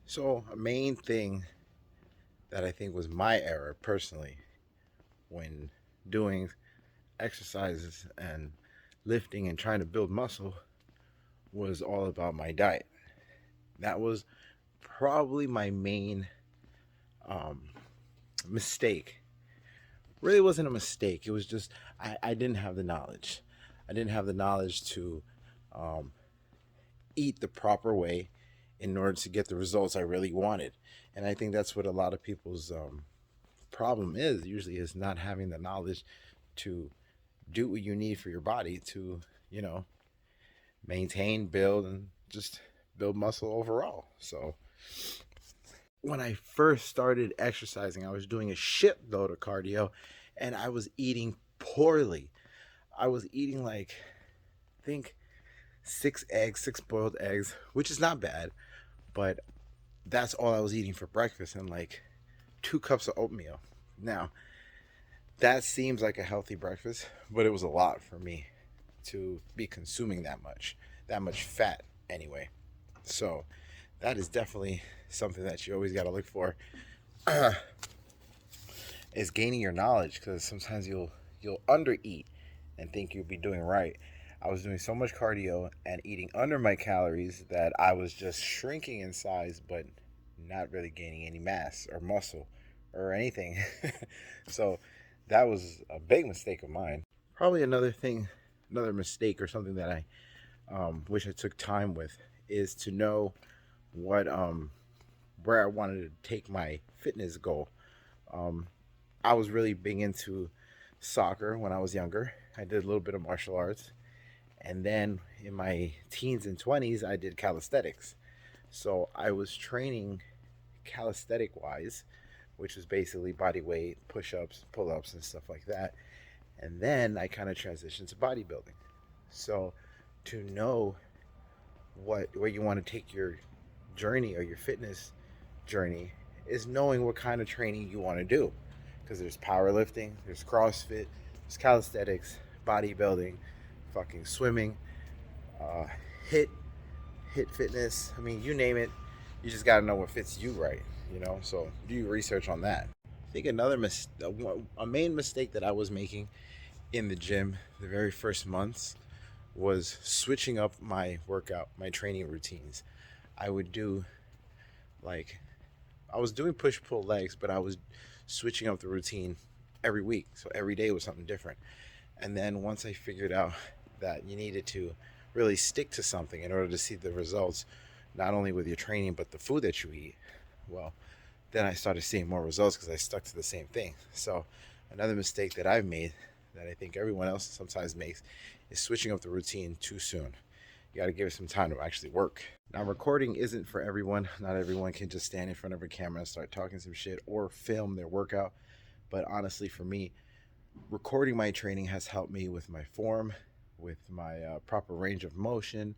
So, a main thing that I think was my error personally when doing exercises and lifting and trying to build muscle was all about my diet. That was probably my main um, mistake. Really wasn't a mistake. It was just I didn't have the knowledge. I didn't have the knowledge to um, eat the proper way in order to get the results I really wanted. And I think that's what a lot of people's problem is usually is not having the knowledge to do what you need for your body to, you know, maintain, build, and just build muscle overall. So when I first started exercising, I was doing a shitload of cardio and I was eating poorly. I was eating like, I think, 6 eggs, 6 boiled eggs, which is not bad, but that's all I was eating for breakfast and like 2 cups of oatmeal. Now, that seems like a healthy breakfast, but it was a lot for me to be consuming that much fat anyway. So that is definitely something that you always got to look for is gaining your knowledge because sometimes you'll undereat and think you'll be doing right. I was doing so much cardio and eating under my calories that I was just shrinking in size, but not really gaining any mass or muscle or anything. So that was a big mistake of mine. Probably another thing, another mistake or something that I wish I took time with is to know what where I wanted to take my fitness goal. Um, I was really big into soccer when I was younger. I did a little bit of martial arts, and then in my teens and 20s, I did calisthenics. So I was training calisthenic wise, which was basically body weight, push ups, pull ups, and stuff like that. And then I kind of transitioned to bodybuilding. So to know what where you want to take your journey or your fitness journey is knowing what kind of training you want to do. Because there's powerlifting, there's CrossFit, there's calisthenics, bodybuilding, fucking swimming, uh, hit hit fitness. I mean, you name it. You just got to know what fits you right. So do your research on that. I think a main mistake that I was making in the gym the very first months was switching up my workout, my training routines. I would do like I was doing push pull legs, but I was switching up the routine every week. So every day was something different. And then once I figured out that you needed to really stick to something in order to see the results, not only with your training but the food that you eat, well, then I started seeing more results because I stuck to the same thing. So another mistake that I've made that I think everyone else sometimes makes is switching up the routine too soon. You got to give it some time to actually work. Now, recording isn't for everyone. Not everyone can just stand in front of a camera and start talking some shit or film their workout. But honestly, for me, recording my training has helped me with my form, with my proper range of motion,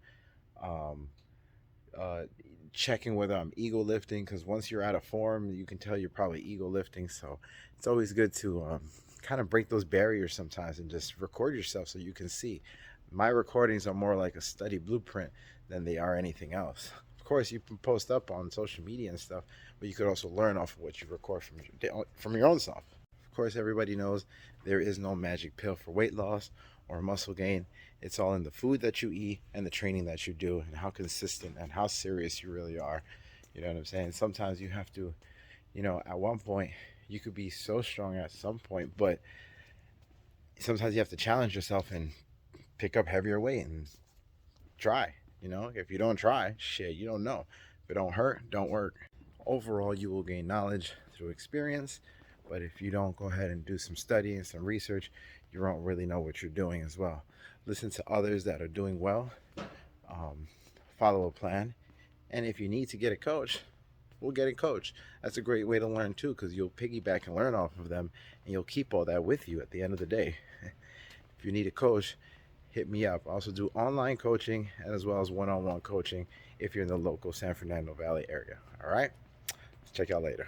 um, uh, checking whether I'm ego lifting. Because once you're out of form, you can tell you're probably ego lifting. So it's always good to kind of break those barriers sometimes and just record yourself so you can see. My recordings are more like a study blueprint than they are anything else. Of course, you can post up on social media and stuff, but you could also learn off of what you record from your own self. Of course, everybody knows there is no magic pill for weight loss or muscle gain. It's all in the food that you eat and the training that you do and how consistent and how serious you really are. You know what I'm saying? Sometimes you have to, at one point, you could be so strong at some point, but sometimes you have to challenge yourself and pick up heavier weight and try. If you don't try, shit, you don't know. If it don't hurt, don't work. Overall, you will gain knowledge through experience, but if you don't go ahead and do some study and some research, you won't really know what you're doing as well. Listen to others that are doing well, um, follow a plan, and if you need to get a coach, we'll get a coach. That's a great way to learn too, because you'll piggyback and learn off of them, and you'll keep all that with you at the end of the day. If you need a coach, hit me up. I also do online coaching as well as one-on-one coaching if you're in the local San Fernando Valley area. All right? Check y'all later.